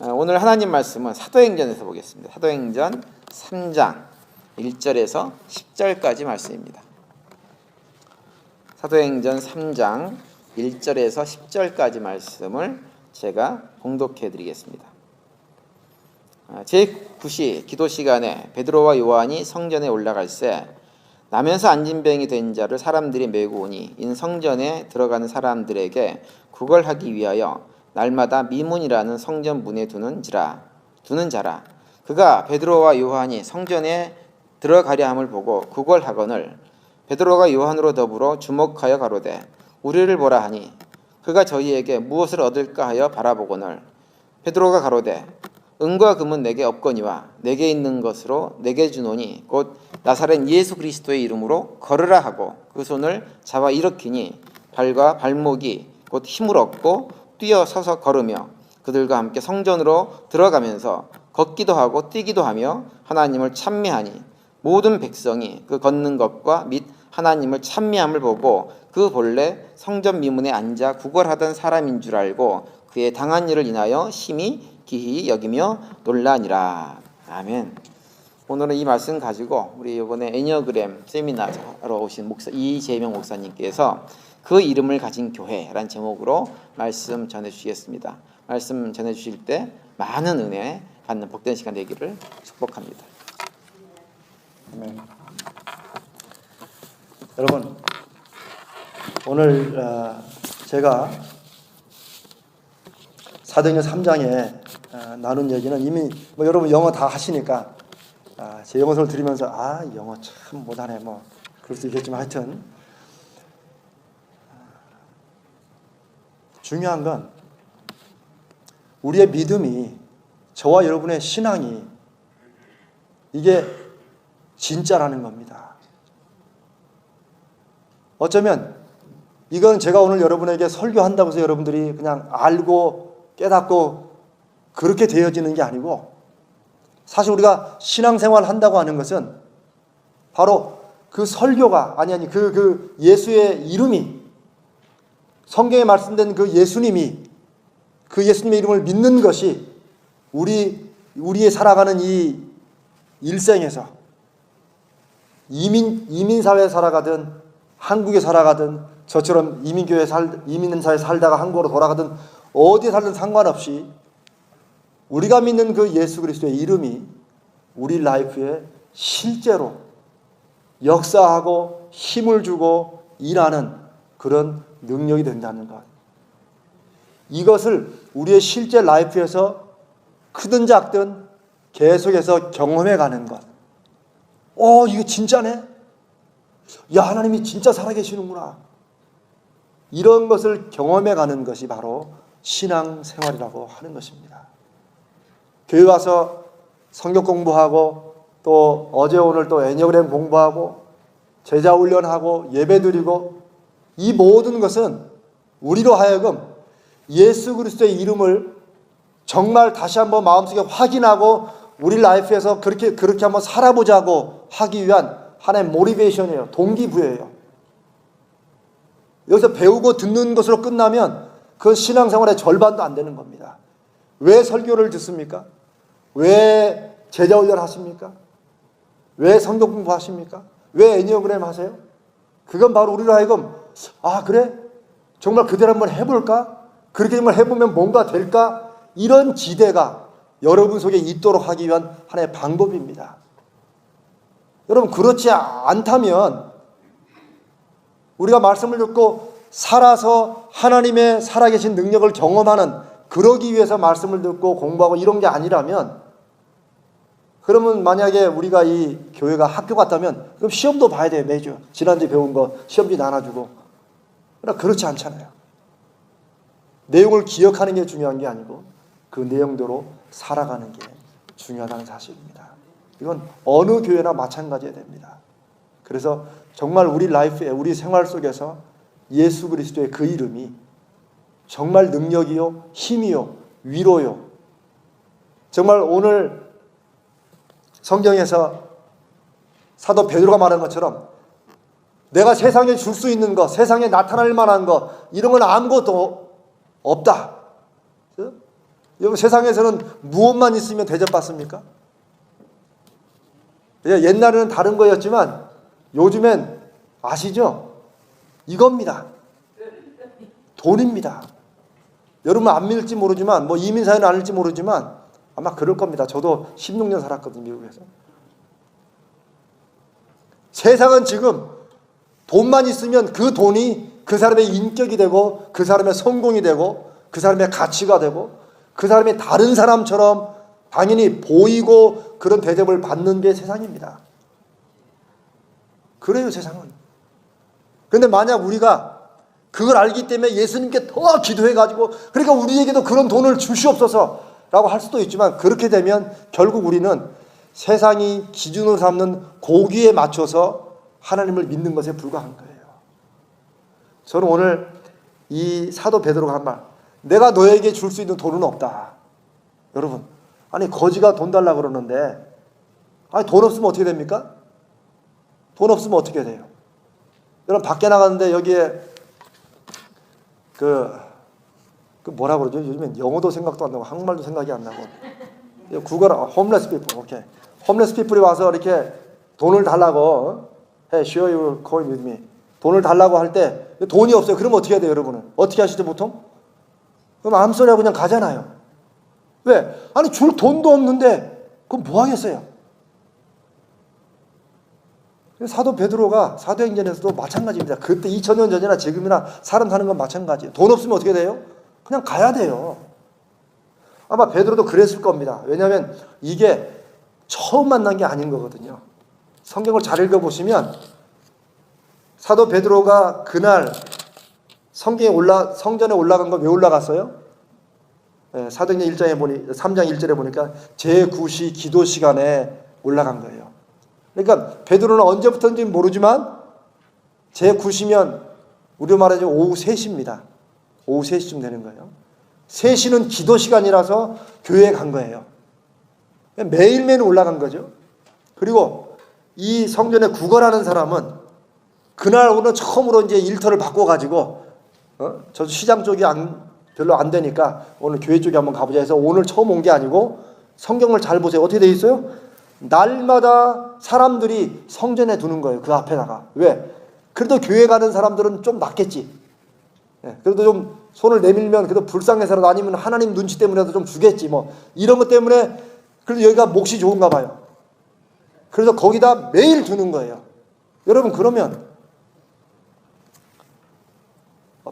오늘 하나님 말씀은 사도행전에서 보겠습니다. 사도행전 3장 1절에서 10절까지 말씀입니다. 사도행전 3장 1절에서 10절까지 말씀을 제가 봉독해 드리겠습니다. 제9시 기도 시간에 베드로와 요한이 성전에 올라갈새 나면서 안진병이 된 자를 사람들이 메고 오니 이는 성전에 들어가는 사람들에게 구걸하기 위하여 날마다 미문이라는 성전 문에 두는 자라. 그가 베드로와 요한이 성전에 들어가려 함을 보고 구걸하거늘 베드로가 요한으로 더불어 주목하여 가로되 우리를 보라 하니 그가 저희에게 무엇을 얻을까 하여 바라보거늘 베드로가 가로되 은과 금은 내게 없거니와 내게 있는 것으로 내게 주노니 곧 나사렛 예수 그리스도의 이름으로 걸으라 하고 그 손을 잡아 일으키니 발과 발목이 곧 힘을 얻고 뛰어 서서 걸으며 그들과 함께 성전으로 들어가면서 걷기도 하고 뛰기도 하며 하나님을 찬미하니 모든 백성이 그 걷는 것과 및 하나님을 찬미함을 보고 그 본래 성전 미문에 앉아 구걸하던 사람인 줄 알고 그의 당한 일을 인하여 심히 기히 여기며 놀라니라. 아멘. 오늘은 이 말씀 가지고 우리 이번에 애니어그램 세미나로 오신 목사 이재명 목사님께서 그 이름을 가진 교회라는 제목으로 말씀 전해주시겠습니다. 말씀 전해주실 때 많은 은혜 받는 복된 시간 되기를 축복합니다. 네. 여러분, 오늘 제가 사도행전 3장에 나눈 얘기는 이미 여러분 영어 다 하시니까 제 영어를 들으면서 영어 참 못하네 그럴 수 있겠지만 하여튼 중요한 건 우리의 믿음이, 저와 여러분의 신앙이 이게 진짜라는 겁니다. 어쩌면 이건 제가 오늘 여러분에게 설교한다고 해서 여러분들이 그냥 알고 깨닫고 그렇게 되어지는 게 아니고, 사실 우리가 신앙생활을 한다고 하는 것은 바로 그 설교가 그 예수의 이름이, 성경에 말씀된 그 예수님이, 그 예수님의 이름을 믿는 것이 우리의 살아가는 이 일생에서 이민사회에 살아가든 한국에 살아가든 저처럼 이민사회에 살다가 한국으로 돌아가든 어디에 살든 상관없이 우리가 믿는 그 예수 그리스도의 이름이 우리 라이프에 실제로 역사하고 힘을 주고 일하는 그런 능력이 된다는 것. 이것을 우리의 실제 라이프에서 크든 작든 계속해서 경험해 가는 것. 이게 진짜네? 야, 하나님이 진짜 살아계시는구나. 이런 것을 경험해 가는 것이 바로 신앙생활이라고 하는 것입니다. 교회 와서 성경 공부하고 또 어제 오늘 또 애니어그램 공부하고 제자훈련하고 예배드리고 이 모든 것은 우리로 하여금 예수 그리스도의 이름을 정말 다시 한번 마음속에 확인하고 우리 라이프에서 그렇게 한번 살아보자고 하기 위한 하나의 모티베이션이에요. 동기부여예요. 여기서 배우고 듣는 것으로 끝나면 그건 신앙생활의 절반도 안 되는 겁니다. 왜 설교를 듣습니까? 왜 제자훈련 하십니까? 왜 성경 공부하십니까? 왜 애니어그램 하세요? 그건 바로 우리로 하여금 그래? 정말 그대로 한번 해볼까? 그렇게 정말 해보면 뭔가 될까? 이런 기대가 여러분 속에 있도록 하기 위한 하나의 방법입니다. 여러분, 그렇지 않다면 우리가 말씀을 듣고 살아서 하나님의 살아계신 능력을 경험하는, 그러기 위해서 말씀을 듣고 공부하고 이런 게 아니라면, 그러면 만약에 우리가 이 교회가 학교 같다면 그럼 시험도 봐야 돼요. 매주 지난주에 배운 거 시험지 나눠주고. 그러나 그렇지 않잖아요. 내용을 기억하는 게 중요한 게 아니고 그 내용대로 살아가는 게 중요하다는 사실입니다. 이건 어느 교회나 마찬가지가 됩니다. 그래서 정말 우리 라이프에, 우리 생활 속에서 예수 그리스도의 그 이름이 정말 능력이요, 힘이요, 위로요. 정말 오늘 성경에서 사도 베드로가 말한 것처럼 내가 세상에 줄 수 있는 것, 세상에 나타날 만한 것, 이런 건 아무것도 없다. 여러분 세상에서는 무엇만 있으면 대접받습니까? 옛날에는 다른 거였지만 요즘엔 아시죠? 이겁니다. 돈입니다. 여러분 안 믿을지 모르지만 뭐 이민사회는 아닐지 모르지만 아마 그럴 겁니다. 저도 16년 살았거든요, 미국에서. 세상은 지금 돈만 있으면 그 돈이 그 사람의 인격이 되고 그 사람의 성공이 되고 그 사람의 가치가 되고 그 사람이 다른 사람처럼 당연히 보이고 그런 대접을 받는 게 세상입니다. 그래요, 세상은. 그런데 만약 우리가 그걸 알기 때문에 예수님께 더 기도해가지고 그러니까 우리에게도 그런 돈을 주시옵소서라고 할 수도 있지만 그렇게 되면 결국 우리는 세상이 기준으로 삼는 고기에 맞춰서 하나님을 믿는 것에 불과한 거예요. 저는 오늘 이 사도 베드로가 한 말, 내가 너에게 줄 수 있는 돈은 없다. 여러분, 아니 거지가 돈 달라고 그러는데 아니 돈 없으면 어떻게 됩니까? 돈 없으면 어떻게 돼요? 여러분 밖에 나갔는데 여기에 그 뭐라 그러죠? 요즘엔 영어도 생각도 안 나고 한국말도 생각이 안 나고 국어라 홈레스 피플, 오케이. 홈레스 피플이 와서 이렇게 돈을 달라고 Hey, share your coin with me. 돈을 달라고 할 때 돈이 없어요. 그럼 어떻게 해야 돼요, 여러분은? 어떻게 하시죠, 보통? 그럼 암소리하고 그냥 가잖아요. 왜? 아니 줄 돈도 없는데 그럼 뭐 하겠어요? 사도 베드로가 사도행전에서도 마찬가지입니다. 그때 2000년 전이나 지금이나 사람 사는 건 마찬가지예요. 돈 없으면 어떻게 돼요? 그냥 가야 돼요. 아마 베드로도 그랬을 겁니다. 왜냐하면 이게 처음 만난 게 아닌 거거든요. 성경을 잘 읽어보시면 사도 베드로가 그날 성전에 올라간 거 왜 올라갔어요? 사도행전 3장 1절에 보니까 제9시 기도 시간에 올라간 거예요. 그러니까 베드로는 언제부터인지 모르지만 제9시면 우리로 말하자면 오후 3시입니다. 오후 3시쯤 되는 거예요. 3시는 기도 시간이라서 교회에 간 거예요. 매일매일 올라간 거죠. 그리고 이 성전에 구걸하는 사람은 그날 오늘 처음으로 이제 일터를 바꿔가지고 저 시장 쪽이 별로 안 되니까 오늘 교회 쪽에 한번 가보자 해서 오늘 처음 온 게 아니고 성경을 잘 보세요. 어떻게 돼 있어요? 날마다 사람들이 성전에 두는 거예요. 그 앞에다가. 왜? 그래도 교회 가는 사람들은 좀 낫겠지. 그래도 좀 손을 내밀면 그래도 불쌍해서라도 아니면 하나님 눈치 때문에도 좀 주겠지. 뭐 이런 것 때문에 그래도 여기가 몫이 좋은가 봐요. 그래서 거기다 매일 두는 거예요. 여러분 그러면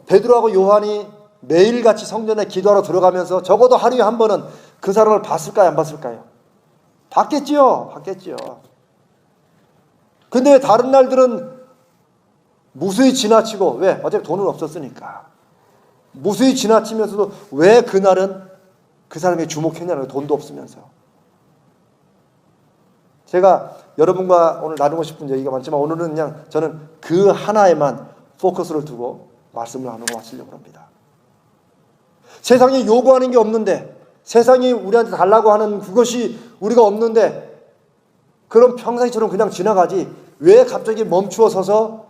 베드로하고 요한이 매일같이 성전에 기도하러 들어가면서 적어도 하루에 한 번은 그 사람을 봤을까요? 안 봤을까요? 봤겠지요. 봤겠지요. 근데 왜 다른 날들은 무수히 지나치고 왜? 어차피 돈은 없었으니까. 무수히 지나치면서도 왜 그날은 그 사람에게 주목했냐는 돈도 없으면서. 제가 여러분과 오늘 나누고 싶은 얘기가 많지만 오늘은 그냥 저는 그 하나에만 포커스를 두고 말씀을 나누고 마치려고 합니다. 세상에 요구하는 게 없는데 세상이 우리한테 달라고 하는 그것이 우리가 없는데 그럼 평상시처럼 그냥 지나가지 왜 갑자기 멈추어 서서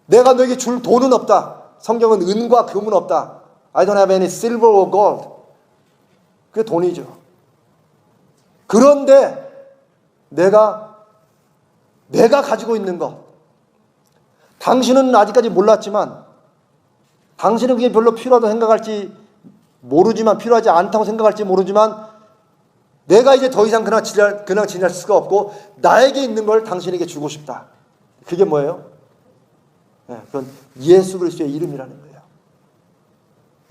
내가 너에게 줄 돈은 없다. 성경은 은과 금은 없다. I don't have any silver or gold. 그게 돈이죠. 그런데 내가 가지고 있는 것 당신은 아직까지 몰랐지만 당신은 그게 별로 필요하다고 생각할지 모르지만 필요하지 않다고 생각할지 모르지만 내가 이제 더 이상 그냥 지낼 수가 없고 나에게 있는 걸 당신에게 주고 싶다. 그게 뭐예요? 그건 예수 그리스도의 이름이라는 거예요.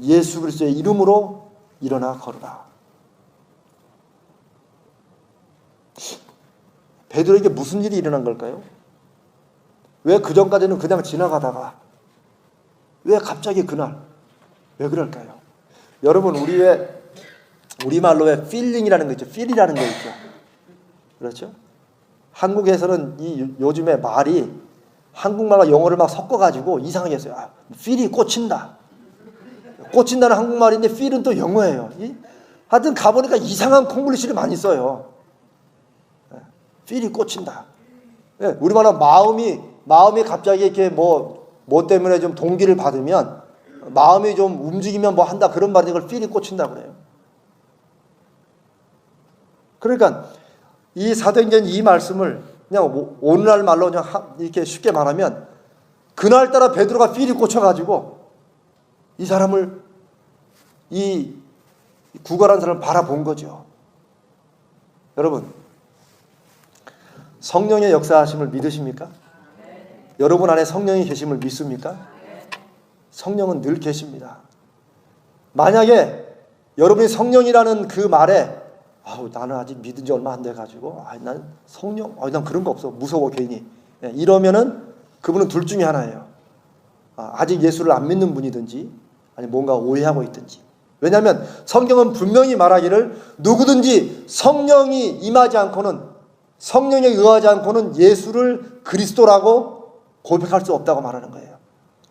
예수 그리스도의 이름으로 일어나 걸어라. 베드로에게 무슨 일이 일어난 걸까요? 왜 그전까지는 그냥 지나가다가 왜 갑자기 그날 왜 그럴까요? 여러분 우리말로 왜 필링이라는 거 있죠. 필이라는 거 있죠. 그렇죠? 한국에서는 요즘에 말이 한국말과 영어를 막 섞어가지고 이상하게 했어요. 필이 꽂힌다. 꽂힌다는 한국말인데 필은 또 영어예요. 하여튼 가보니까 이상한 콩글리시를 많이 써요. 필이 꽂힌다. 우리말로 마음이 갑자기 이렇게 뭐 때문에 좀 동기를 받으면 마음이 좀 움직이면 뭐 한다 그런 말인데 그걸 필이 꽂힌다 그래요. 그러니까 이 사도행전 이 말씀을 그냥 오늘날 말로 그냥 이렇게 쉽게 말하면 그날따라 베드로가 필이 꽂혀가지고 이 사람을 이 구걸한 사람을 바라본 거죠. 여러분, 성령의 역사하심을 믿으십니까? 여러분 안에 성령이 계심을 믿습니까? 성령은 늘 계십니다. 만약에 여러분이 성령이라는 그 말에 나는 아직 믿은 지 얼마 안 돼가지고 난 성령 난 그런 거 없어 무서워 괜히 이러면은 그분은 둘 중에 하나예요. 아직 예수를 안 믿는 분이든지 아니 뭔가 오해하고 있든지. 왜냐하면 성경은 분명히 말하기를 누구든지 성령이 임하지 않고는 성령에 의하지 않고는 예수를 그리스도라고 고백할 수 없다고 말하는 거예요.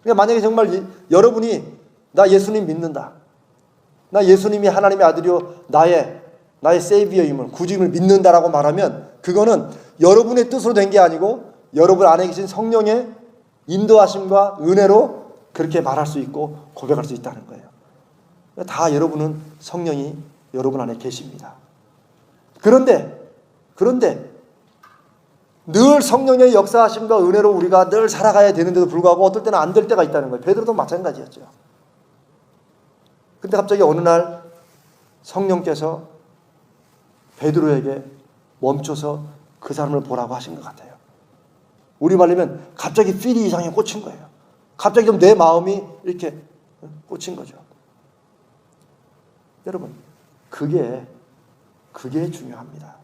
그러니까 만약에 정말 여러분이 나 예수님 믿는다, 나 예수님이 하나님의 아들이요 나의 세이비어임을 구주임을 믿는다라고 말하면 그거는 여러분의 뜻으로 된 게 아니고 여러분 안에 계신 성령의 인도하심과 은혜로 그렇게 말할 수 있고 고백할 수 있다는 거예요. 다 여러분은 성령이 여러분 안에 계십니다. 그런데 늘 성령의 역사하심과 은혜로 우리가 늘 살아가야 되는데도 불구하고 어떨 때는 안 될 때가 있다는 거예요. 베드로도 마찬가지였죠. 근데 갑자기 어느 날 성령께서 베드로에게 멈춰서 그 사람을 보라고 하신 것 같아요. 우리 말로면 갑자기 필이 이상하게 꽂힌 거예요. 갑자기 좀 내 마음이 이렇게 꽂힌 거죠. 여러분, 그게 중요합니다.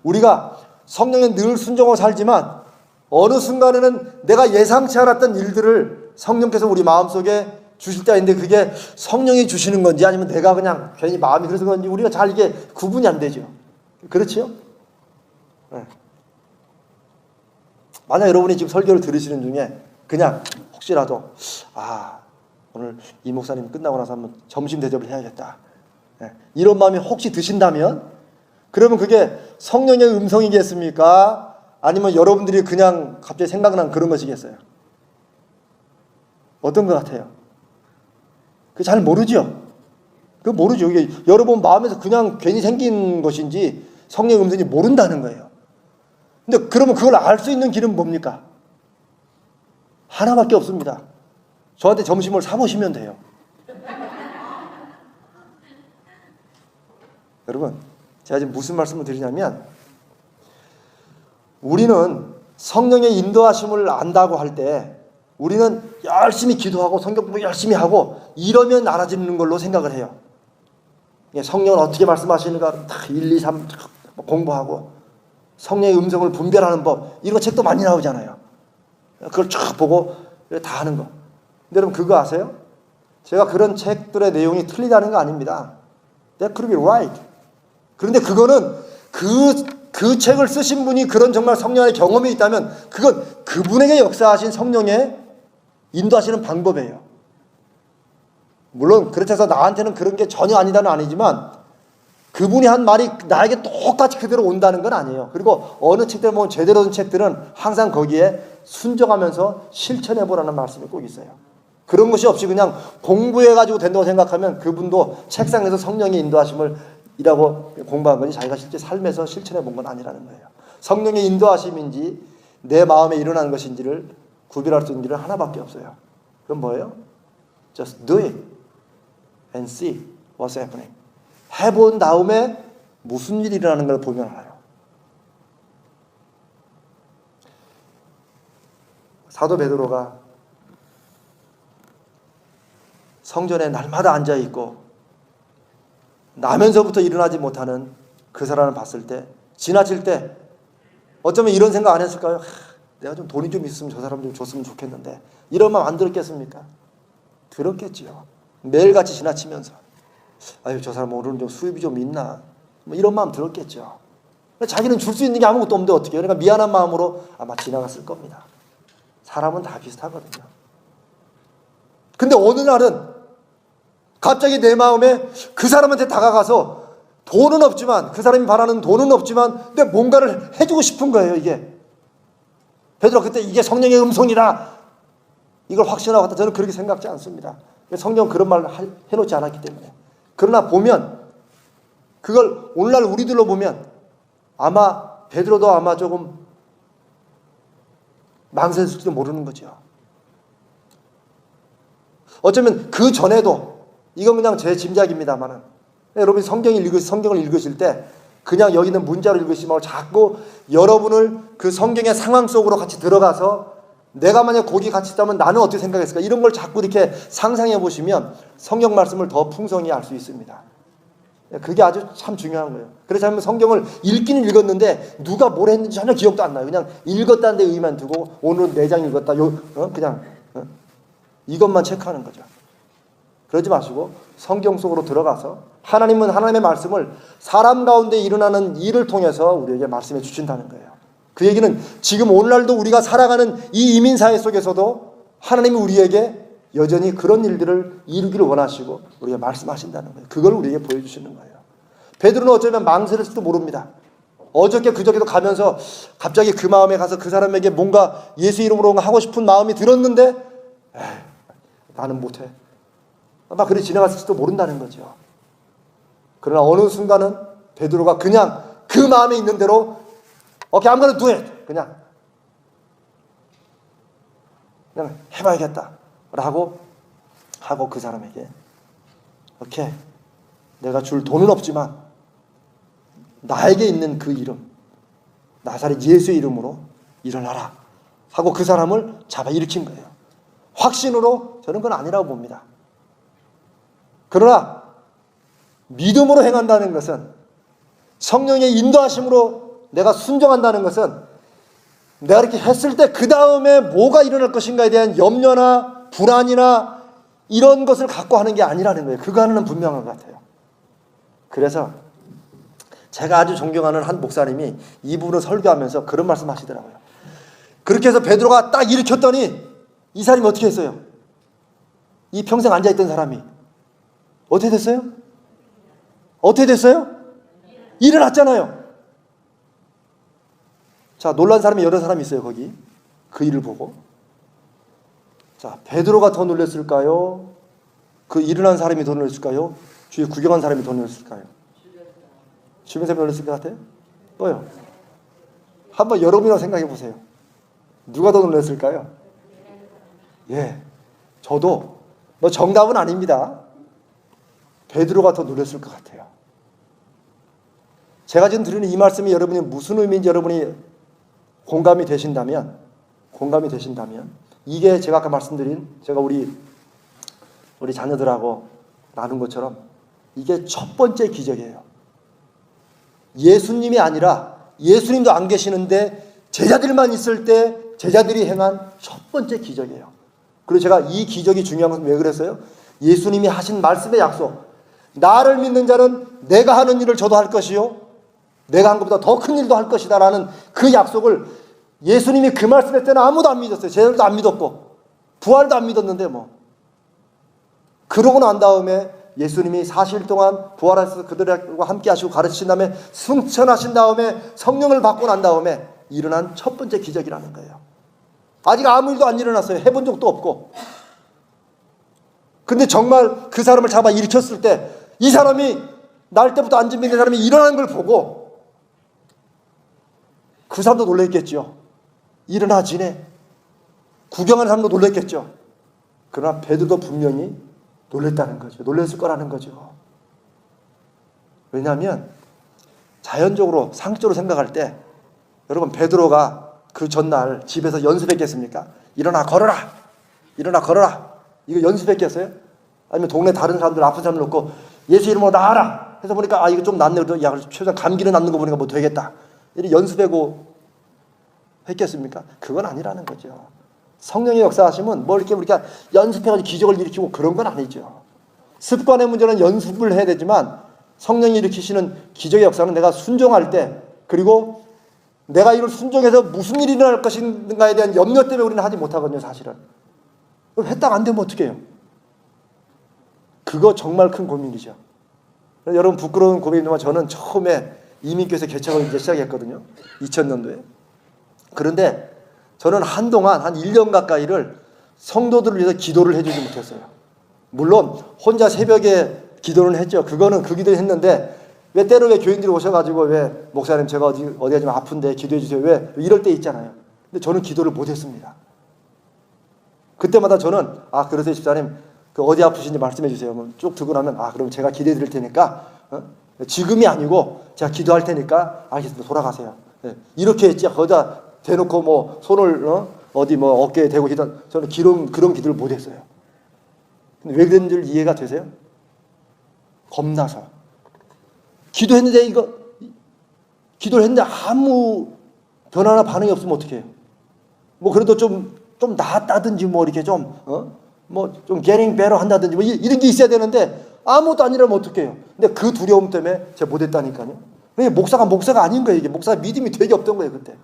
우리가 성령에 늘 순종하고 살지만 어느 순간에는 내가 예상치 않았던 일들을 성령께서 우리 마음속에 주실 때가 있는데 그게 성령이 주시는 건지 아니면 내가 그냥 괜히 마음이 그래서 그런지 우리가 잘 이게 구분이 안 되죠. 그렇지요? 네. 만약 여러분이 지금 설교를 들으시는 중에 그냥 혹시라도 오늘 이 목사님 끝나고 나서 한번 점심 대접을 해야겠다, 네. 이런 마음이 혹시 드신다면 그러면 그게 성령의 음성이겠습니까? 아니면 여러분들이 그냥 갑자기 생각난 그런 것이겠어요? 어떤 것 같아요? 그 잘 모르죠? 그거 모르죠. 이게 여러분 마음에서 그냥 괜히 생긴 것인지 성령의 음성인지 모른다는 거예요. 근데 그러면 그걸 알 수 있는 길은 뭡니까? 하나밖에 없습니다. 저한테 점심을 사보시면 돼요. 여러분, 제가 지금 무슨 말씀을 드리냐면 우리는 성령의 인도하심을 안다고 할 때 우리는 열심히 기도하고 성경 공부 열심히 하고 이러면 알아지는 걸로 생각을 해요. 성령은 어떻게 말씀하시는가 다 1, 2, 3 공부하고 성령의 음성을 분별하는 법 이런 책도 많이 나오잖아요. 그걸 쭉 보고 다 하는 거. 근데 여러분 그거 아세요? 제가 그런 책들의 내용이 틀리다는 거 아닙니다. That could be right. 그런데 그거는 그 책을 쓰신 분이 그런 정말 성령의 경험이 있다면 그건 그분에게 역사하신 성령의 인도하시는 방법이에요. 물론 그렇다 해서 나한테는 그런 게 전혀 아니다는 아니지만 그분이 한 말이 나에게 똑같이 그대로 온다는 건 아니에요. 그리고 어느 책들 보면 제대로 된 책들은 항상 거기에 순종하면서 실천해보라는 말씀이 꼭 있어요. 그런 것이 없이 그냥 공부해가지고 된다고 생각하면 그분도 책상에서 성령의 인도하심을 이라고 공부한 거지 자기가 실제 삶에서 실천해 본 건 아니라는 거예요. 성령의 인도하심인지 내 마음에 일어나는 것인지를 구별할 수 있는 길은 하나밖에 없어요. 그건 뭐예요? Just do it and see what's happening. 해본 다음에 무슨 일이 일어나는 걸 보면 알아요. 사도 베드로가 성전에 날마다 앉아있고 나면서부터 일어나지 못하는 그 사람을 봤을 때 지나칠 때 어쩌면 이런 생각 안 했을까요? 내가 좀 돈이 좀 있으면 저 사람 좀 줬으면 좋겠는데 이런 마음 안 들었겠습니까? 들었겠지요. 매일같이 지나치면서 저 사람 오늘은 좀 수입이 좀 있나 뭐 이런 마음 들었겠죠. 자기는 줄 수 있는 게 아무것도 없는데 어떻게 해요? 그러니까 미안한 마음으로 아마 지나갔을 겁니다. 사람은 다 비슷하거든요. 근데 어느 날은 갑자기 내 마음에 그 사람한테 다가가서 돈은 없지만 그 사람이 바라는 돈은 없지만 근데 뭔가를 해주고 싶은 거예요. 이게 베드로 그때 이게 성령의 음성이라 이걸 확신하고 갔다. 저는 그렇게 생각지 않습니다. 성경은 그런 말을 해놓지 않았기 때문에. 그러나 보면 그걸 오늘날 우리들로 보면 아마 베드로도 아마 조금 망설였을지도 모르는 거죠. 어쩌면 그 전에도, 이건 그냥 제 짐작입니다만은, 여러분이 성경을 읽으실 때 그냥 여기 있는 문자로 읽으시지 말고 자꾸 여러분을 그 성경의 상황 속으로 같이 들어가서 내가 만약 거기 같이 있다면 나는 어떻게 생각했을까, 이런 걸 자꾸 이렇게 상상해 보시면 성경 말씀을 더 풍성히 알 수 있습니다. 그게 아주 참 중요한 거예요. 그래서 하면 성경을 읽기는 읽었는데 누가 뭘 했는지 전혀 기억도 안 나요. 그냥 읽었다는 데 의의만 두고 오늘은 4장 읽었다, 그냥 이것만 체크하는 거죠. 그러지 마시고 성경 속으로 들어가서 하나님은 하나님의 말씀을 사람 가운데 일어나는 일을 통해서 우리에게 말씀해 주신다는 거예요. 그 얘기는 지금 오늘날도 우리가 살아가는 이 이민사회 속에서도 하나님이 우리에게 여전히 그런 일들을 이루기를 원하시고 우리에게 말씀하신다는 거예요. 그걸 우리에게 보여주시는 거예요. 베드로는 어쩌면 망설일지도 모릅니다. 어저께 그저께도 가면서 갑자기 그 마음에 가서 그 사람에게 뭔가 예수 이름으로 하고 싶은 마음이 들었는데 나는 못해. 아마 그래 지나갔을지도 모른다는 거죠. 그러나 어느 순간은 베드로가 그냥 그 마음에 있는 대로 오케이, I'm gonna do it. 그냥 해봐야겠다 라고 하고 그 사람에게 오케이, 내가 줄 돈은 없지만 나에게 있는 그 이름, 나사렛 예수의 이름으로 일어나라 하고 그 사람을 잡아 일으킨 거예요. 확신으로 저는 그건 아니라고 봅니다. 그러나 믿음으로 행한다는 것은, 성령의 인도하심으로 내가 순종한다는 것은, 내가 이렇게 했을 때 그 다음에 뭐가 일어날 것인가에 대한 염려나 불안이나 이런 것을 갖고 하는 게 아니라는 거예요. 그거는 분명한 것 같아요. 그래서 제가 아주 존경하는 한 목사님이 이 부분을 설교하면서 그런 말씀 하시더라고요. 그렇게 해서 베드로가 딱 일으켰더니 이 사람이 어떻게 했어요? 이 평생 앉아있던 사람이 어떻게 됐어요? 어떻게 됐어요? 일어났잖아요. 자, 놀란 사람이 여러 사람이 있어요, 거기. 그 일을 보고. 자, 베드로가 더 놀랐을까요? 그 일어난 사람이 더 놀랐을까요? 주위에 구경한 사람이 더 놀랐을까요? 주변 사람이 놀랐을 것 같아요? 또요. 한번 여러분이나 생각해 보세요. 누가 더 놀랐을까요? 예, 저도 뭐 정답은 아닙니다. 베드로가 더 놀랐을 것 같아요. 제가 지금 드리는 이 말씀이 여러분이 무슨 의미인지 여러분이 공감이 되신다면 이게 제가 아까 말씀드린, 제가 우리 자녀들하고 나눈 것처럼 이게 첫 번째 기적이에요. 예수님이 아니라, 예수님도 안 계시는데 제자들만 있을 때 제자들이 행한 첫 번째 기적이에요. 그리고 제가 이 기적이 중요한 것은 왜 그랬어요? 예수님이 하신 말씀의 약속, 나를 믿는 자는 내가 하는 일을 저도 할 것이요 내가 한 것보다 더 큰 일도 할 것이다 라는 그 약속을 예수님이 그 말씀했을 때는 아무도 안 믿었어요. 제자들도 안 믿었고 부활도 안 믿었는데 그러고 난 다음에 예수님이 40일 동안 부활해서 그들과 함께 하시고 가르치신 다음에 승천하신 다음에 성령을 받고 난 다음에 일어난 첫 번째 기적이라는 거예요. 아직 아무 일도 안 일어났어요. 해본 적도 없고. 근데 정말 그 사람을 잡아 일으켰을 때 이 사람이 날 때부터 안진병 사람이 일어나는 걸 보고 그 사람도 놀랬겠죠. 일어나지네. 구경하는 사람도 놀랬겠죠. 그러나 베드로도 분명히 놀랬다는 거죠. 놀랬을 거라는 거죠. 왜냐하면 자연적으로 상식적으로 생각할 때 여러분, 베드로가 그 전날 집에서 연습했겠습니까? 일어나 걸어라, 일어나 걸어라, 이거 연습했겠어요? 아니면 동네 다른 사람들, 아픈 사람들 놓고 예수 이름으로 나아라 해서 보니까 이거 좀 낫네, 야 최소한 감기는 낫는 거 보니까 뭐 되겠다, 이렇게 연습하고 했겠습니까? 그건 아니라는 거죠. 성령의 역사하시면 뭐 이렇게 우리가 연습해가지고 기적을 일으키고 그런 건 아니죠. 습관의 문제는 연습을 해야 되지만 성령이 일으키시는 기적의 역사는 내가 순종할 때, 그리고 내가 이걸 순종해서 무슨 일이 일어날 것인가에 대한 염려 때문에 우리는 하지 못하거든요, 사실은. 했다가 안 되면 어떻게 해요? 그거 정말 큰 고민이죠. 여러분, 부끄러운 고민이지만 저는 처음에 이민교에서 개척을 이제 시작했거든요. 2000년도에. 그런데 저는 한동안 한 1년 가까이를 성도들을 위해서 기도를 해주지 못했어요. 물론 혼자 새벽에 기도는 했죠. 그거는 그 기도를 했는데 왜 때로 왜 교인들이 오셔가지고 왜 목사님 제가 어디가 좀 아픈데 기도해 주세요. 왜 이럴 때 있잖아요. 근데 저는 기도를 못했습니다. 그때마다 저는 그러세요 집사님 그 어디 아프신지 말씀해 주세요. 쭉 듣고 나면 그럼 제가 기도해 드릴 테니까 지금이 아니고 제가 기도할 테니까 알겠습니다. 돌아가세요. 네. 이렇게 했지 거기다 대놓고 뭐 손을 어디 뭐 어깨에 대고 저는 그런 기도를 못했어요. 근데 왜 그랬는지 이해가 되세요? 겁나서. 기도했는데 기도를 했는데 아무 변화나 반응이 없으면 어떻게 해요? 뭐 그래도 좀 나았다든지 뭐 이렇게 좀 getting better 한다든지 뭐 이런 게 있어야 되는데 아무것도 아니라면 어떻게 해요? 근데 그 두려움 때문에 제가 못했다니까요. 목사가 아닌 거예요. 이게 목사 믿음이 되게 없던 거예요 그때.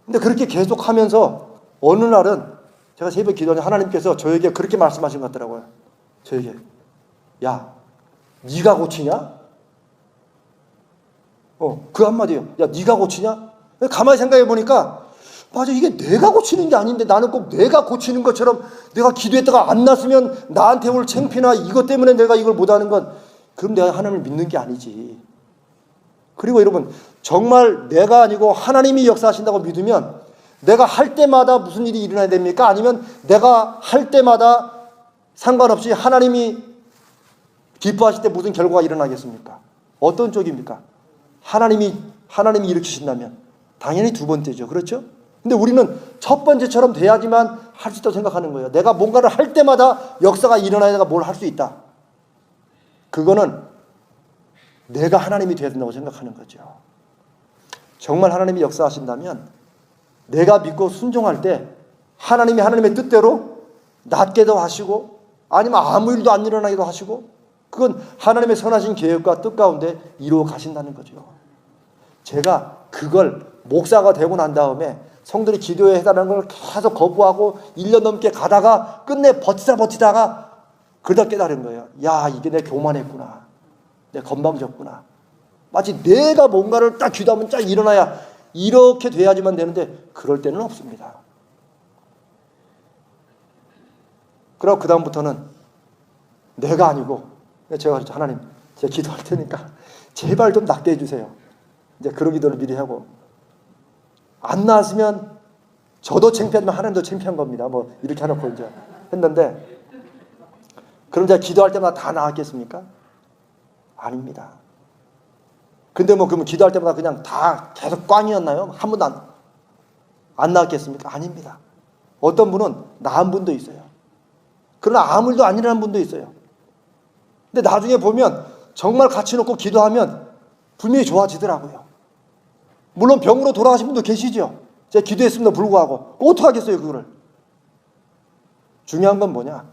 근데 그렇게 계속 하면서 어느 날은 제가 새벽 기도하니 하나님께서 저에게 그렇게 말씀하신 것 같더라고요. 저에게 야 네가 고치냐? 그 한마디예요. 야 네가 고치냐? 가만히 생각해 보니까 맞아 이게 내가 고치는 게 아닌데 나는 꼭 내가 고치는 것처럼 내가 기도했다가 안 났으면 나한테 올 창피나 이것 때문에 내가 이걸 못하는 건 그럼 내가 하나님을 믿는 게 아니지. 그리고 여러분 정말 내가 아니고 하나님이 역사하신다고 믿으면 내가 할 때마다 무슨 일이 일어나야 됩니까? 아니면 내가 할 때마다 상관없이 하나님이 기뻐하실 때 무슨 결과가 일어나겠습니까? 어떤 쪽입니까? 하나님이 일으키신다면 당연히 두 번째죠. 그렇죠? 근데 우리는 첫 번째처럼 돼야지만 할 수 있다고 생각하는 거예요. 내가 뭔가를 할 때마다 역사가 일어나야 내가 뭘 할 수 있다. 그거는 내가 하나님이 되어야 된다고 생각하는 거죠. 정말 하나님이 역사하신다면 내가 믿고 순종할 때 하나님이 하나님의 뜻대로 낫게도 하시고 아니면 아무 일도 안 일어나기도 하시고 그건 하나님의 선하신 계획과 뜻 가운데 이루어 가신다는 거죠. 제가 그걸 목사가 되고 난 다음에 성들이 기도해 해달라는 걸 계속 거부하고 1년 넘게 가다가 끝내 버티다가 그러다 깨달은 거예요. 야 이게 내 교만했구나. 내 건방졌구나. 마치 내가 뭔가를 딱 기도하면 쫙 일어나야 이렇게 돼야지만 되는데 그럴 때는 없습니다. 그리고 그 다음부터는 내가 아니고 제가 하나님 제가 기도할 테니까 제발 좀 낫게 해주세요. 이제 그런 기도를 미리 하고 안 나았으면 저도 창피하지만 하나님도 창피한 겁니다. 뭐 이렇게 해놓고 이제 했는데 그럼 제가 기도할 때마다 다 나았겠습니까? 아닙니다. 근데 뭐 그러면 기도할 때마다 그냥 다 계속 꽝이었나요? 한 번도 안 나았겠습니까? 아닙니다. 어떤 분은 나은 분도 있어요. 그러나 아무 일도 안 일어나는 분도 있어요. 근데 나중에 보면 정말 같이 놓고 기도하면 분명히 좋아지더라고요. 물론 병으로 돌아가신 분도 계시죠. 제가 기도했음에도 불구하고 어떡하겠어요 그거를. 중요한 건 뭐냐,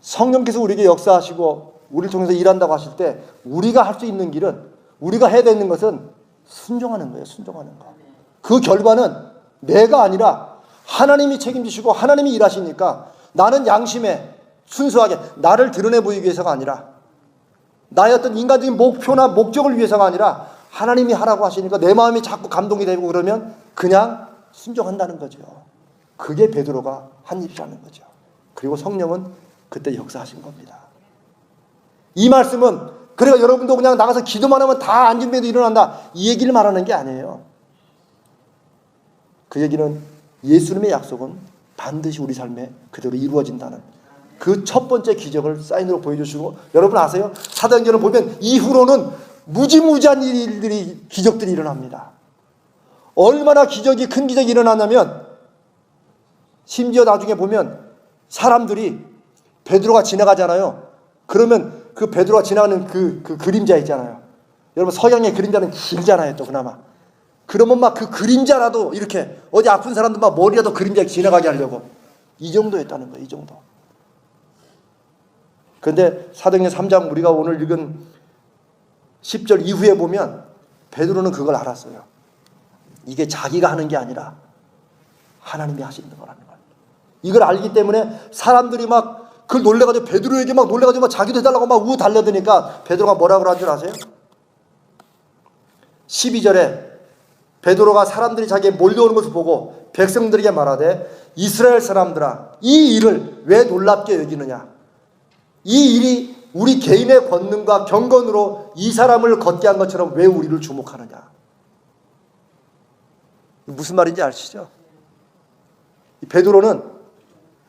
성령께서 우리에게 역사하시고 우리를 통해서 일한다고 하실 때 우리가 할 수 있는 길은, 우리가 해야 되는 것은 순종하는 거예요. 순종하는 거. 그 결과는 내가 아니라 하나님이 책임지시고 하나님이 일하시니까 나는 양심에 순수하게 나를 드러내 보이기 위해서가 아니라 나의 어떤 인간적인 목표나 목적을 위해서가 아니라 하나님이 하라고 하시니까 내 마음이 자꾸 감동이 되고 그러면 그냥 순종한다는 거죠. 그게 베드로가 한 일이라는 거죠. 그리고 성령은 그때 역사하신 겁니다. 이 말씀은 그래가 여러분도 그냥 나가서 기도만 하면 다 안진뱅이도 일어난다 이 얘기를 말하는 게 아니에요. 그 얘기는 예수님의 약속은 반드시 우리 삶에 그대로 이루어진다는 그 첫 번째 기적을 사인으로 보여주시고, 여러분 아세요? 사도행전을 보면 이후로는 무지무지한 일들이, 기적들이 일어납니다. 얼마나 큰 기적이 일어나냐면 심지어 나중에 보면 사람들이 베드로가 지나가잖아요. 그러면 그 베드로가 지나가는 그 그림자 있잖아요. 여러분 서양의 그림자는 길잖아요. 또 그나마. 그러면 막 그 그림자라도 이렇게 어디 아픈 사람들 막 머리라도 그림자 지나가게 하려고 이 정도였다는 거예요. 이 정도. 그런데 사도행전 3장 우리가 오늘 읽은 10절 이후에 보면 베드로는 그걸 알았어요. 이게 자기가 하는 게 아니라 하나님이 하시는 거라는 거예요. 이걸 알기 때문에 사람들이 막 그걸 놀래가지고 베드로에게 막 놀래가지고 막 자기도 해달라고 막 우 달려드니까 베드로가 뭐라고 하는 줄 아세요? 12절에 베드로가 사람들이 자기에 몰려오는 것을 보고 백성들에게 말하되 이스라엘 사람들아 이 일을 왜 놀랍게 여기느냐, 이 일이 우리 개인의 권능과 경건으로 이 사람을 걷게 한 것처럼 왜 우리를 주목하느냐. 무슨 말인지 아시죠? 베드로는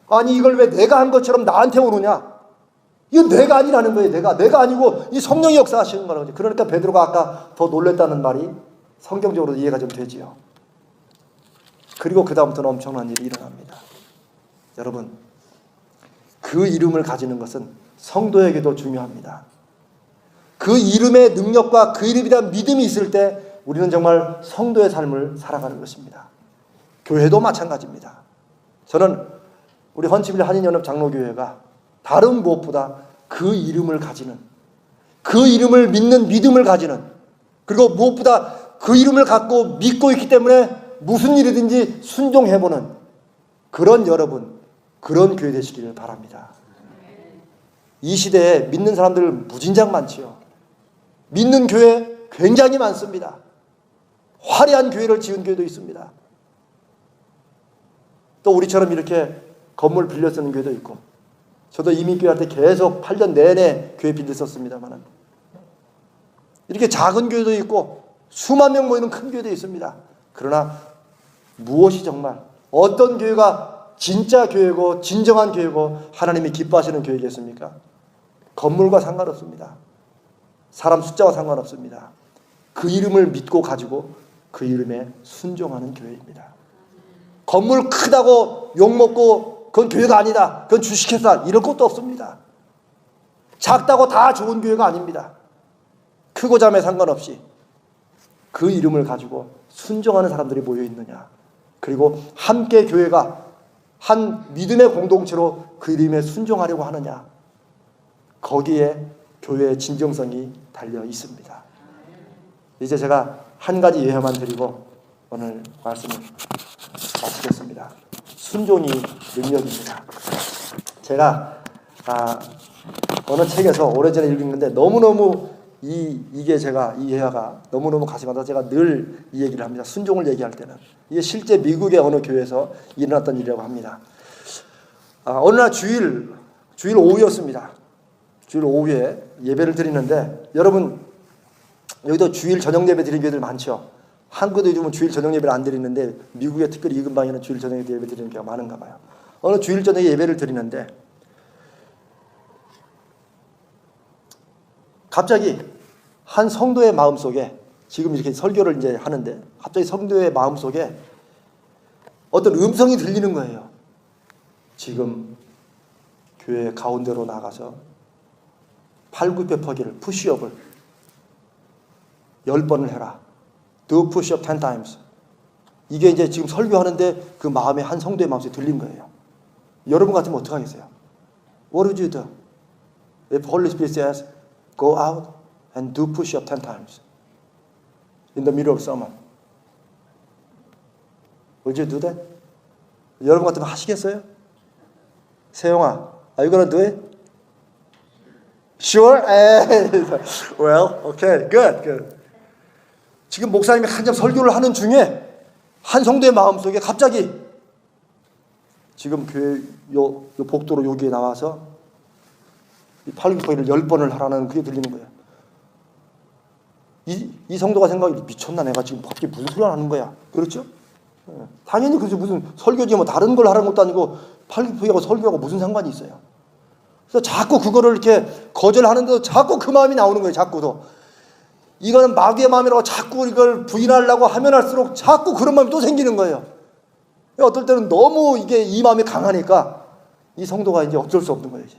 아니 이걸 왜 내가 한 것처럼 나한테 오느냐. 이건 내가 아니라는 거예요. 내가 아니고 이 성령이 역사하시는 거라고. 그러니까 베드로가 아까 더 놀랬다는 말이 성경적으로 이해가 좀 되지요. 그리고 그 다음부터는 엄청난 일이 일어납니다. 여러분, 그 이름을 가지는 것은 성도에게도 중요합니다. 그 이름의 능력과 그 이름에 대한 믿음이 있을 때 우리는 정말 성도의 삶을 살아가는 것입니다. 교회도 마찬가지입니다. 저는 우리 헌치빌 한인연합 장로교회가 다른 무엇보다 그 이름을 가지는, 그 이름을 믿는 믿음을 가지는, 그리고 무엇보다 그 이름을 갖고 믿고 있기 때문에 무슨 일이든지 순종해보는 그런 여러분, 그런 교회 되시기를 바랍니다. 이 시대에 믿는 사람들 무진장 많지요. 믿는 교회 굉장히 많습니다. 화려한 교회를 지은 교회도 있습니다. 또 우리처럼 이렇게 건물 빌려 쓰는 교회도 있고, 저도 이민교회 할 때 계속 8년 내내 교회 빌려 썼습니다만, 이렇게 작은 교회도 있고 수만 명 모이는 큰 교회도 있습니다. 그러나 무엇이 정말 어떤 교회가 진짜 교회고 진정한 교회고 하나님이 기뻐하시는 교회겠습니까? 건물과 상관없습니다. 사람 숫자와 상관없습니다. 그 이름을 믿고 가지고 그 이름에 순종하는 교회입니다. 건물 크다고 욕먹고 그건 교회가 아니다, 그건 주식회사, 이런 것도 없습니다. 작다고 다 좋은 교회가 아닙니다. 크고 작음에 상관없이 그 이름을 가지고 순종하는 사람들이 모여 있느냐, 그리고 함께 교회가 한 믿음의 공동체로 그 이름에 순종하려고 하느냐, 거기에 교회의 진정성이 달려 있습니다. 이제 제가 한 가지 예화만 드리고 오늘 말씀을 마치겠습니다. 순종이 능력입니다. 제가 어느 책에서 오래전에 읽은 건데 너무너무 이게 제가 이 예화가 너무너무 가슴에 와서 제가 늘 이 얘기를 합니다. 순종을 얘기할 때는 이게 실제 미국의 어느 교회에서 일어났던 일이라고 합니다. 어느 날 주일 오후였습니다. 주일 오후에 예배를 드리는데, 여러분 여기도 주일 저녁 예배 드리는 교회들 많죠. 한국도 요즘은 주일 저녁 예배를 안 드리는데 미국의 특별히 이 근방에는 주일 저녁 예배 드리는 경우가 많은가 봐요. 어느 주일 저녁에 예배를 드리는데 갑자기 한 성도의 마음속에, 지금 이렇게 설교를 이제 하는데 갑자기 성도의 마음속에 어떤 음성이 들리는 거예요. 지금 교회 가운데로 나가서 팔굽혀펴기를, 푸시업을 10번을 해라. Do push-up 10 times. 이게 이제 지금 설교하는데 그 마음에 한 성도의 마음속에 들린 거예요. 여러분 같으면 어떻게 하겠어요? What would you do? If Holy Spirit says, go out and do push-up 10 times in the middle of sermon. Would you do that? 여러분 같으면 하시겠어요? 세영아, are you gonna do it? Sure? Well, okay, good. 지금 목사님이 한참 설교를 하는 중에 한 성도의 마음속에 갑자기 지금 교회 요 복도로 여기에 나와서 이 팔굽혀펴기를 10번을 하라는 그게 들리는 거예요. 이 성도가 생각이, 미쳤나, 내가 지금 갑자기 무슨 소리를 하는 거야. 그렇죠? 당연히 그렇죠. 무슨 설교지 뭐 다른 걸 하라는 것도 아니고 팔굽혀펴기하고 설교하고 무슨 상관이 있어요. 그래서 자꾸 그거를 이렇게 거절하는데도 자꾸 그 마음이 나오는 거예요. 자꾸도. 이거는 마귀의 마음이라고 자꾸 이걸 부인하려고 하면 할수록 자꾸 그런 마음이 또 생기는 거예요. 어떨 때는 너무 이게 이 마음이 강하니까 이 성도가 이제 어쩔 수 없는 거예요. 이제.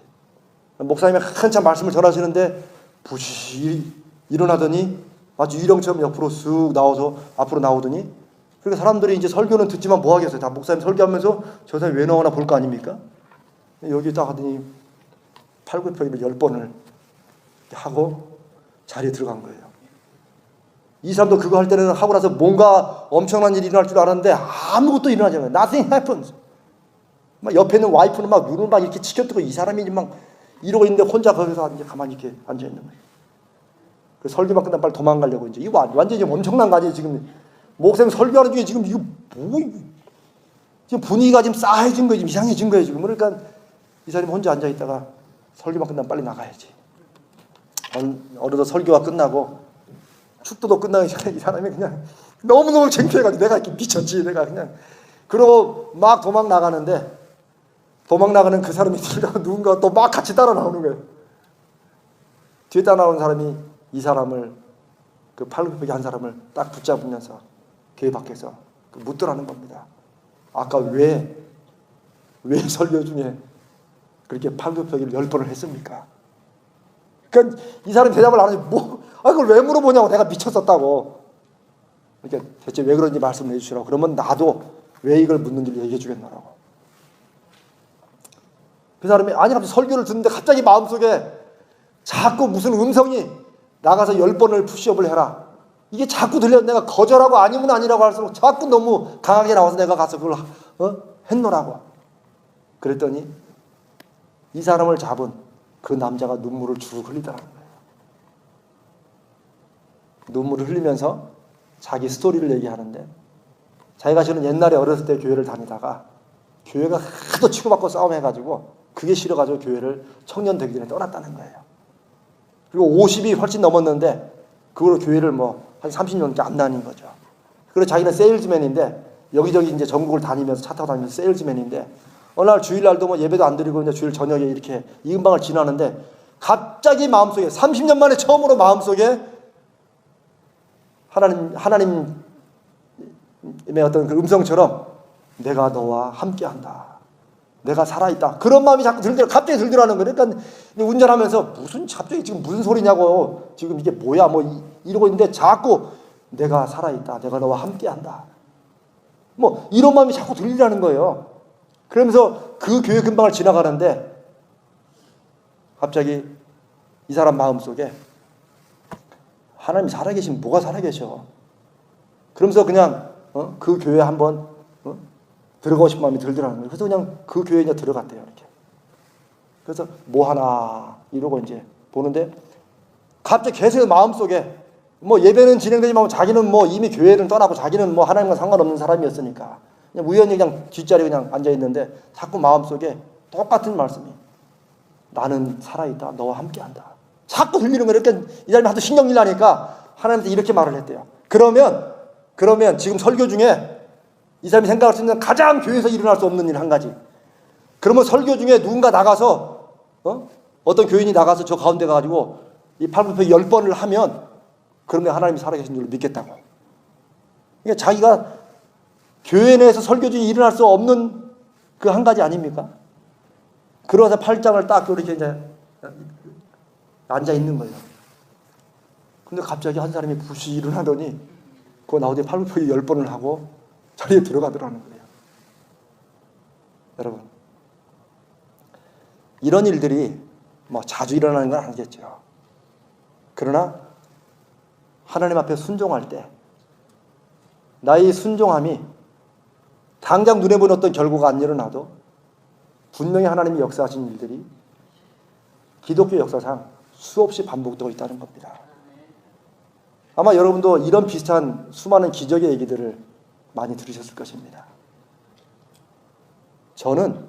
목사님이 한참 말씀을 전하시는데 부시 일어나더니 마치 유령처럼 옆으로 쑥 나와서 앞으로 나오더니, 그러니까 사람들이 이제 설교는 듣지만 뭐 하겠어요. 다 목사님 설교하면서 저 사람이 왜 나오나 볼 거 아닙니까? 여기 딱 하더니 팔굽혀펴기를 10번을 하고 자리에 들어간 거예요. 이 사람도 그거 할 때는 하고 나서 뭔가 엄청난 일이 일어날 줄 알았는데 아무것도 일어나지 않아요. Nothing happens. 막 옆에 있는 와이프는 막 눈을 막 이렇게 치켜뜨고 이 사람이 막 이러고 있는데 혼자 거기서 이제 가만히 이렇게 앉아 있는 거예요. 그 설교만 끝나면 빨리 도망가려고 이제 이거 완전히 지금 엄청난 거 아니에요. 지금 목사님 설교하는 중에 지금 이거 뭐 지금 분위기가 지금 싸해진 거예요. 지금 이상해진 거예요. 지금 그러니까 이 사람이 혼자 앉아 있다가 설교만 끝나면 빨리 나가야지. 어느덧 설교가 끝나고 축도도 끝나기 전에 이 사람이 그냥 너무너무 창피해가지고 내가 이렇게 미쳤지. 내가 그냥 그러고 막 도망 나가는데 도망 나가는 그 사람이 들다가 누군가 또 막 같이 따라 나오는 거예요. 뒤에 따라 나오는 사람이 이 사람을 그 팔굽혀펴기 한 사람을 딱 붙잡으면서 교회 밖에서 묻더라는 겁니다. 아까 왜 설교 중에 그렇게 팔굽혀펴기를 10번을 했습니까? 그러니까 이 사람이 대답을 안 하지 그걸 왜 물어보냐고. 내가 미쳤었다고. 그러니까 대체 왜 그런지 말씀을 해주시라고. 그러면 나도 왜 이걸 묻는지를 얘기해 주겠노라고. 그 사람이 갑자기 설교를 듣는데 갑자기 마음속에 자꾸 무슨 음성이 나가서 10번을 푸시업을 해라. 이게 자꾸 들려. 내가 거절하고 아니면 아니라고 할수록 자꾸 너무 강하게 나와서 내가 가서 그걸 했노라고. 그랬더니 이 사람을 잡은 그 남자가 눈물을 주르륵 흘리더라는 거예요. 눈물을 흘리면서 자기 스토리를 얘기하는데 자기가 저는 옛날에 어렸을 때 교회를 다니다가 교회가 하도 치고받고 싸움해가지고 그게 싫어가지고 교회를 청년 되기 전에 떠났다는 거예요. 그리고 50이 훨씬 넘었는데 그걸로 교회를 한 30년밖에 안 다닌 거죠. 그리고 자기는 세일즈맨인데 여기저기 이제 전국을 다니면서 차 타고 다니면서 세일즈맨인데 어느 날 주일날도 예배도 안 드리고 이제 주일 저녁에 이렇게 이 근방을 지나는데 갑자기 마음속에 30년 만에 처음으로 마음속에 하나님의 어떤 그 음성처럼 내가 너와 함께한다. 내가 살아있다. 그런 마음이 자꾸 갑자기 들더라는 거예요. 그러니까 운전하면서 갑자기 지금 무슨 소리냐고. 지금 이게 뭐야 이러고 있는데 자꾸 내가 살아있다. 내가 너와 함께한다. 이런 마음이 자꾸 들리라는 거예요. 그러면서 그 교회 근방을 지나가는데 갑자기 이 사람 마음속에 하나님이 살아계시면 뭐가 살아계셔. 그러면서 그냥 그 교회에 한번 들어가고 싶은 마음이 들더라는 거예요. 그래서 그냥 그 교회에 이제 들어갔대요. 이렇게. 그래서 뭐 하나 이러고 이제 보는데 갑자기 계속 마음속에 예배는 진행되지만 자기는 이미 교회를 떠나고 자기는 하나님과 상관없는 사람이었으니까 그냥 우연히 그냥 뒷자리에 그냥 앉아있는데 자꾸 마음속에 똑같은 말씀이 나는 살아있다. 너와 함께한다. 자꾸 들리는 거예요. 그러니까 이 사람이 하도 신경질 나니까 하나님한테 이렇게 말을 했대요. 그러면 지금 설교 중에 이 사람이 생각할 수 있는 가장 교회에서 일어날 수 없는 일 한 가지. 그러면 설교 중에 누군가 나가서 어떤 교인이 나가서 저 가운데 가가지고 이 팔굽혀펴기 10번을 하면 그러면 하나님이 살아계신 줄 믿겠다고. 그러니까 자기가 교회 내에서 설교 중에 일어날 수 없는 그 한 가지 아닙니까? 그러면서 팔짱을 딱 이렇게 이제 앉아 있는 거예요. 근데 갑자기 한 사람이 부시 일어나더니 그거 나오더니 팔굽혀펴기 10번을 하고 자리에 들어가더라는 거예요. 여러분, 이런 일들이 자주 일어나는 건 아니겠죠. 그러나 하나님 앞에 순종할 때 나의 순종함이 당장 눈에 보이는 어떤 결과가 안 일어나도 분명히 하나님이 역사하신 일들이 기독교 역사상 수없이 반복되고 있다는 겁니다. 아마 여러분도 이런 비슷한 수많은 기적의 얘기들을 많이 들으셨을 것입니다. 저는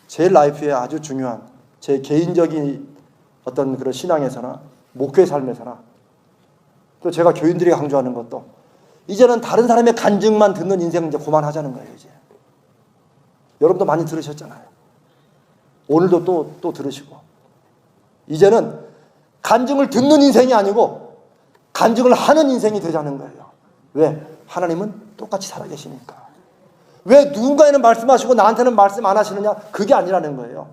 제 라이프에 아주 중요한 제 개인적인 어떤 그런 신앙에서나 목회 삶에서나 또 제가 교인들에게 강조하는 것도 이제는 다른 사람의 간증만 듣는 인생 이제 그만하자는 거예요. 이제 여러분도 많이 들으셨잖아요. 오늘도 또 들으시고 이제는 간증을 듣는 인생이 아니고 간증을 하는 인생이 되자는 거예요. 왜? 하나님은 똑같이 살아계시니까. 왜 누군가에는 말씀하시고 나한테는 말씀 안 하시느냐? 그게 아니라는 거예요.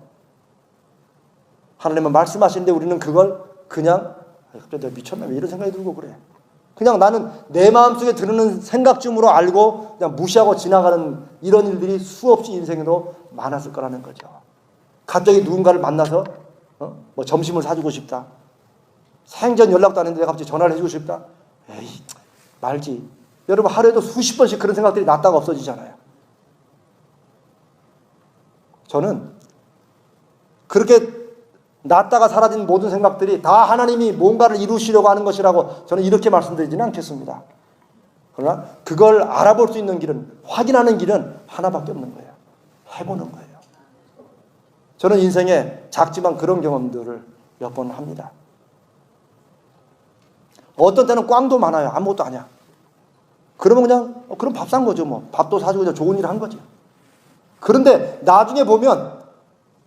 하나님은 말씀하시는데 우리는 그걸 그냥 갑자기 내가 미쳤나? 왜 이런 생각이 들고 그래? 그냥 나는 내 마음속에 드는 생각쯤으로 알고 그냥 무시하고 지나가는 이런 일들이 수없이 인생에도 많았을 거라는 거죠. 갑자기 누군가를 만나서 점심을 사주고 싶다. 생전 연락도 안 했는데 내가 갑자기 전화를 해주고 싶다. 에이, 말지. 여러분 하루에도 수십 번씩 그런 생각들이 났다가 없어지잖아요. 저는 그렇게 났다가 사라진 모든 생각들이 다 하나님이 뭔가를 이루시려고 하는 것이라고 저는 이렇게 말씀드리지는 않겠습니다. 그러나 그걸 알아볼 수 있는 길은, 확인하는 길은 하나밖에 없는 거예요. 해보는 거예요. 저는 인생에 작지만 그런 경험들을 몇 번 합니다. 어떤 때는 꽝도 많아요. 아무것도 아니야. 그러면 그냥 그럼 밥 산 거죠. 뭐 밥도 사주고 그냥 좋은 일을 한 거죠. 그런데 나중에 보면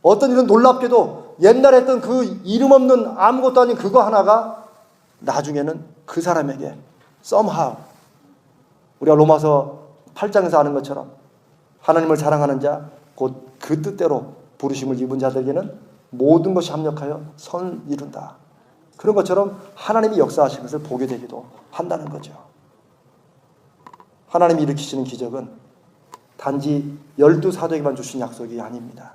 어떤 일은 놀랍게도 옛날에 했던 그 이름 없는 아무것도 아닌 그거 하나가 나중에는 그 사람에게 somehow 우리가 로마서 8장에서 아는 것처럼 하나님을 사랑하는 자 곧 그 뜻대로 부르심을 입은 자들에게는 모든 것이 합력하여 선을 이룬다. 그런 것처럼 하나님이 역사하신 것을 보게 되기도 한다는 거죠. 하나님이 일으키시는 기적은 단지 12사도에게만 주신 약속이 아닙니다.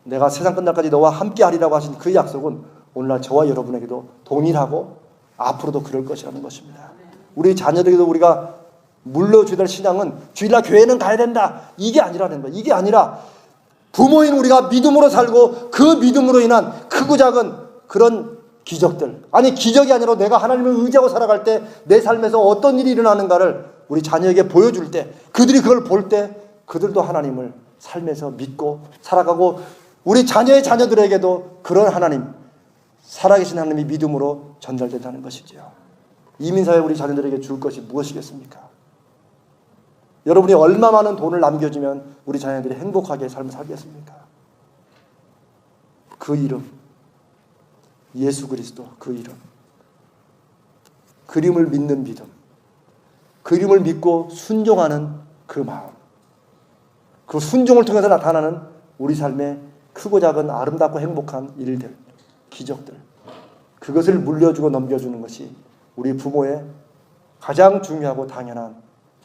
내가 세상 끝날까지 너와 함께 하리라고 하신 그 약속은 오늘날 저와 여러분에게도 동일하고 앞으로도 그럴 것이라는 것입니다. 우리 자녀들에게도 우리가 물려줘야 될 신앙은 주일날 교회는 가야 된다. 이게 아니라는 거예요. 이게 아니라 부모인 우리가 믿음으로 살고 그 믿음으로 인한 크고 작은 그런 기적들. 아니 기적이 아니라 내가 하나님을 의지하고 살아갈 때 내 삶에서 어떤 일이 일어나는가를 우리 자녀에게 보여줄 때 그들이 그걸 볼 때 그들도 하나님을 삶에서 믿고 살아가고 우리 자녀의 자녀들에게도 그런 하나님 살아계신 하나님이 믿음으로 전달된다는 것이죠. 이민사회 우리 자녀들에게 줄 것이 무엇이겠습니까? 여러분이 얼마 많은 돈을 남겨주면 우리 자녀들이 행복하게 삶을 살겠습니까? 그 이름 예수 그리스도 그 이름 그림을 믿는 믿음 그림을 믿고 순종하는 그 마음 그 순종을 통해서 나타나는 우리 삶의 크고 작은 아름답고 행복한 일들 기적들 그것을 물려주고 넘겨주는 것이 우리 부모의 가장 중요하고 당연한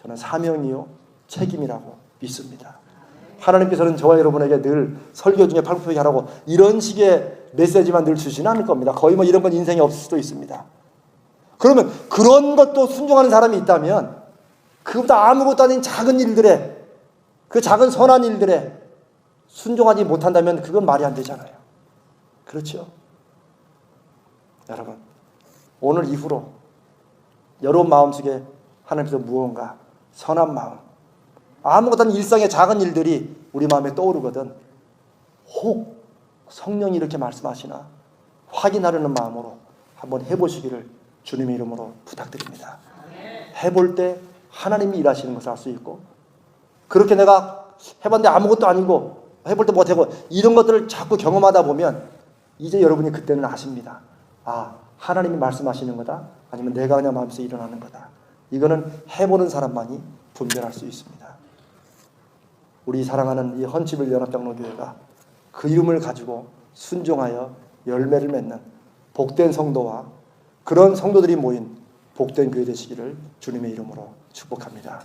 저는 사명이요 책임이라고 믿습니다. 하나님께서는 저와 여러분에게 늘 설교 중에 팔굽혀펴기 하라고 이런 식의 메시지만 늘 주시는 않을 겁니다. 거의 뭐 이런 건 인생에 없을 수도 있습니다. 그러면 그런 것도 순종하는 사람이 있다면 그보다 아무것도 아닌 작은 일들에 그 작은 선한 일들에 순종하지 못한다면 그건 말이 안 되잖아요. 그렇죠? 여러분 오늘 이후로 여러분 마음속에 하나님께서 무언가 선한 마음 아무것도 아닌 일상의 작은 일들이 우리 마음에 떠오르거든 혹 성령이 이렇게 말씀하시나 확인하려는 마음으로 한번 해보시기를 주님의 이름으로 부탁드립니다. 해볼 때 하나님이 일하시는 것을 알 수 있고 그렇게 내가 해봤는데 아무것도 아니고 해볼 때 못하고 이런 것들을 자꾸 경험하다 보면 이제 여러분이 그때는 아십니다. 아 하나님이 말씀하시는 거다 아니면 내가 그냥 마음에서 일어나는 거다. 이거는 해보는 사람만이 분별할 수 있습니다. 우리 사랑하는 이 헌치빌 연합장로교회가 그 이름을 가지고 순종하여 열매를 맺는 복된 성도와 그런 성도들이 모인 복된 교회 되시기를 주님의 이름으로 축복합니다.